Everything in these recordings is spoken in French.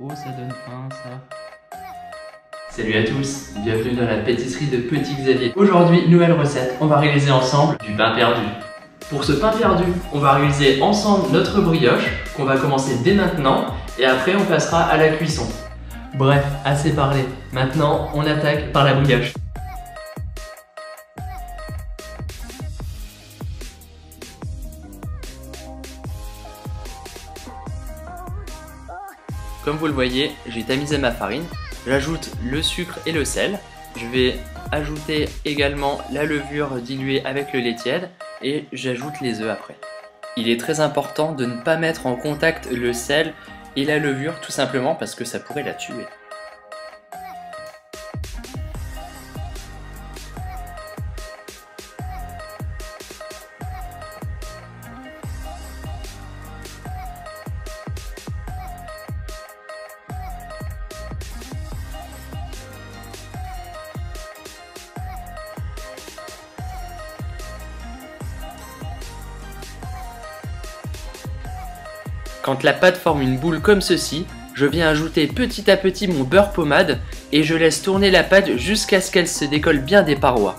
Oh, ça donne faim, ça. Salut à tous, bienvenue dans la pâtisserie de Petit Xavier. Aujourd'hui, nouvelle recette, on va réaliser ensemble du pain perdu. Pour ce pain perdu, on va réaliser ensemble notre brioche, qu'on va commencer dès maintenant, et après on passera à la cuisson. Bref, assez parlé. Maintenant, on attaque par la brioche. Comme vous le voyez, j'ai tamisé ma farine. J'ajoute le sucre et le sel. Je vais ajouter également la levure diluée avec le lait tiède et j'ajoute les œufs après. Il est très important de ne pas mettre en contact le sel et la levure tout simplement parce que ça pourrait la tuer. Quand la pâte forme une boule comme ceci, je viens ajouter petit à petit mon beurre pommade et je laisse tourner la pâte jusqu'à ce qu'elle se décolle bien des parois.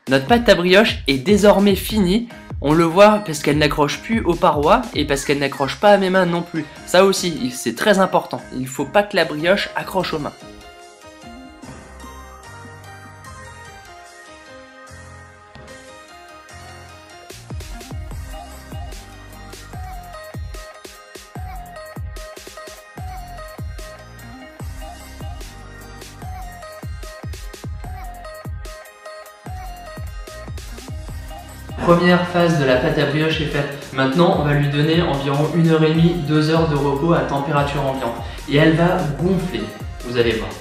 Notre pâte à brioche est désormais finie. On le voit parce qu'elle n'accroche plus aux parois et parce qu'elle n'accroche pas à mes mains non plus. Ça aussi, c'est très important. Il ne faut pas que la brioche accroche aux mains. Première phase de la pâte à brioche est faite. Maintenant, on va lui donner environ 1h30, 2 heures de repos à température ambiante. Et elle va gonfler, vous allez voir.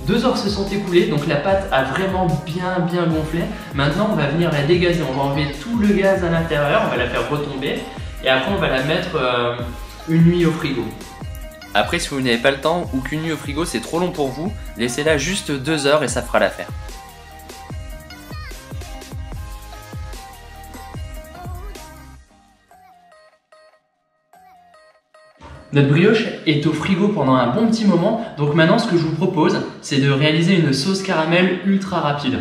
2 heures se sont écoulées, donc la pâte a vraiment bien gonflé. Maintenant, on va venir la dégazer. On va enlever tout le gaz à l'intérieur, on va la faire retomber. Et après, on va la mettre une nuit au frigo. Après, si vous n'avez pas le temps ou qu'une nuit au frigo c'est trop long pour vous, laissez-la juste 2 heures et ça fera l'affaire. Notre brioche est au frigo pendant un bon petit moment, donc maintenant ce que je vous propose, c'est de réaliser une sauce caramel ultra rapide.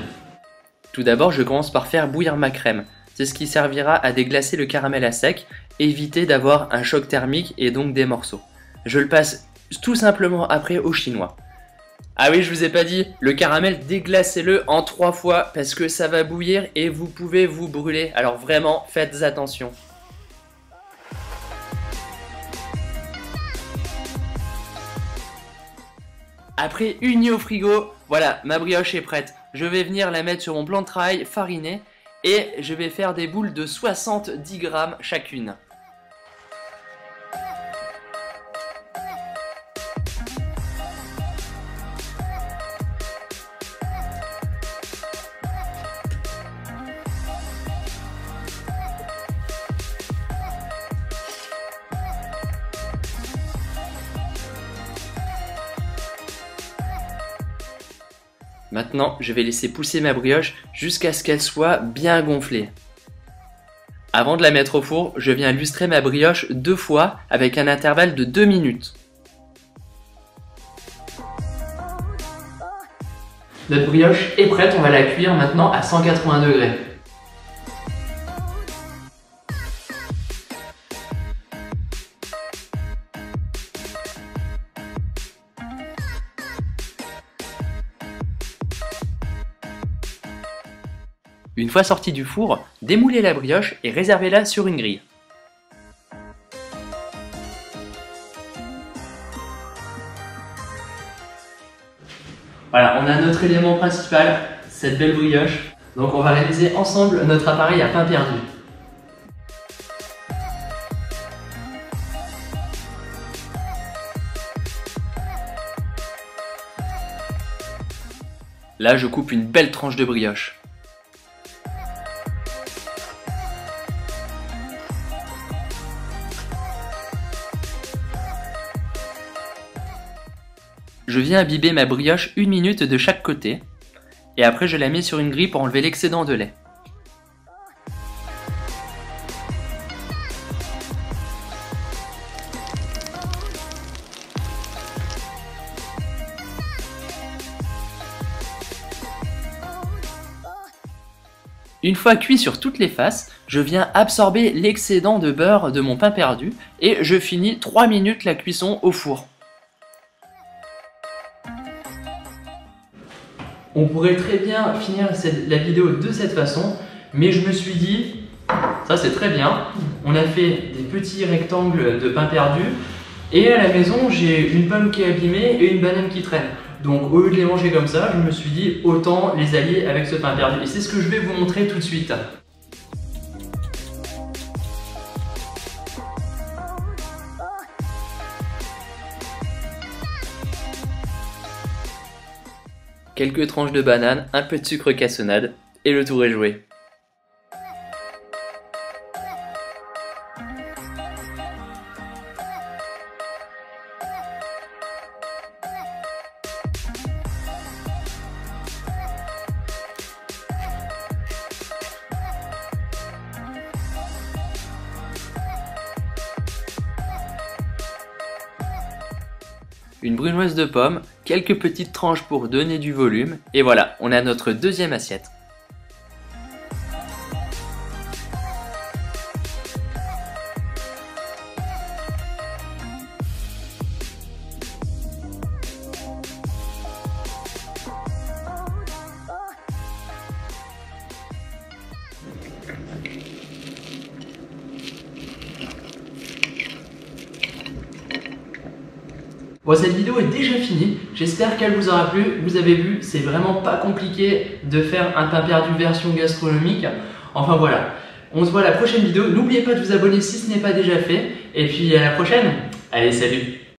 Tout d'abord, je commence par faire bouillir ma crème. C'est ce qui servira à déglacer le caramel à sec, éviter d'avoir un choc thermique et donc des morceaux. Je le passe tout simplement après au chinois. Ah oui, je vous ai pas dit, le caramel déglacez-le en 3 fois parce que ça va bouillir et vous pouvez vous brûler. Alors vraiment, faites attention. Après une nuit au frigo, voilà, ma brioche est prête. Je vais venir la mettre sur mon plan de travail fariné et je vais faire des boules de 70 grammes chacune. Maintenant, je vais laisser pousser ma brioche jusqu'à ce qu'elle soit bien gonflée. Avant de la mettre au four, je viens lustrer ma brioche 2 fois avec un intervalle de 2 minutes. Notre brioche est prête, on va la cuire maintenant à 180 degrés. Une fois sortie du four, démoulez la brioche et réservez-la sur une grille. Voilà, on a notre élément principal, cette belle brioche. Donc on va réaliser ensemble notre appareil à pain perdu. Là, je coupe une belle tranche de brioche. Je viens imbiber ma brioche 1 minute de chaque côté. Et après je la mets sur une grille pour enlever l'excédent de lait. Une fois cuit sur toutes les faces, je viens absorber l'excédent de beurre de mon pain perdu et je finis 3 minutes la cuisson au four. On pourrait très bien finir la vidéo de cette façon, mais je me suis dit, ça c'est très bien, on a fait des petits rectangles de pain perdu et à la maison j'ai une pomme qui est abîmée et une banane qui traîne. Donc au lieu de les manger comme ça, je me suis dit autant les allier avec ce pain perdu. Et c'est ce que je vais vous montrer tout de suite. Quelques tranches de banane, un peu de sucre cassonade et le tour est joué. Une brunoise de pommes, quelques petites tranches pour donner du volume, et voilà, on a notre deuxième assiette. Bon, cette vidéo est déjà finie, j'espère qu'elle vous aura plu. Vous avez vu, c'est vraiment pas compliqué de faire un pain perdu version gastronomique. Enfin voilà, on se voit à la prochaine vidéo. N'oubliez pas de vous abonner si ce n'est pas déjà fait. Et puis à la prochaine. Allez, salut!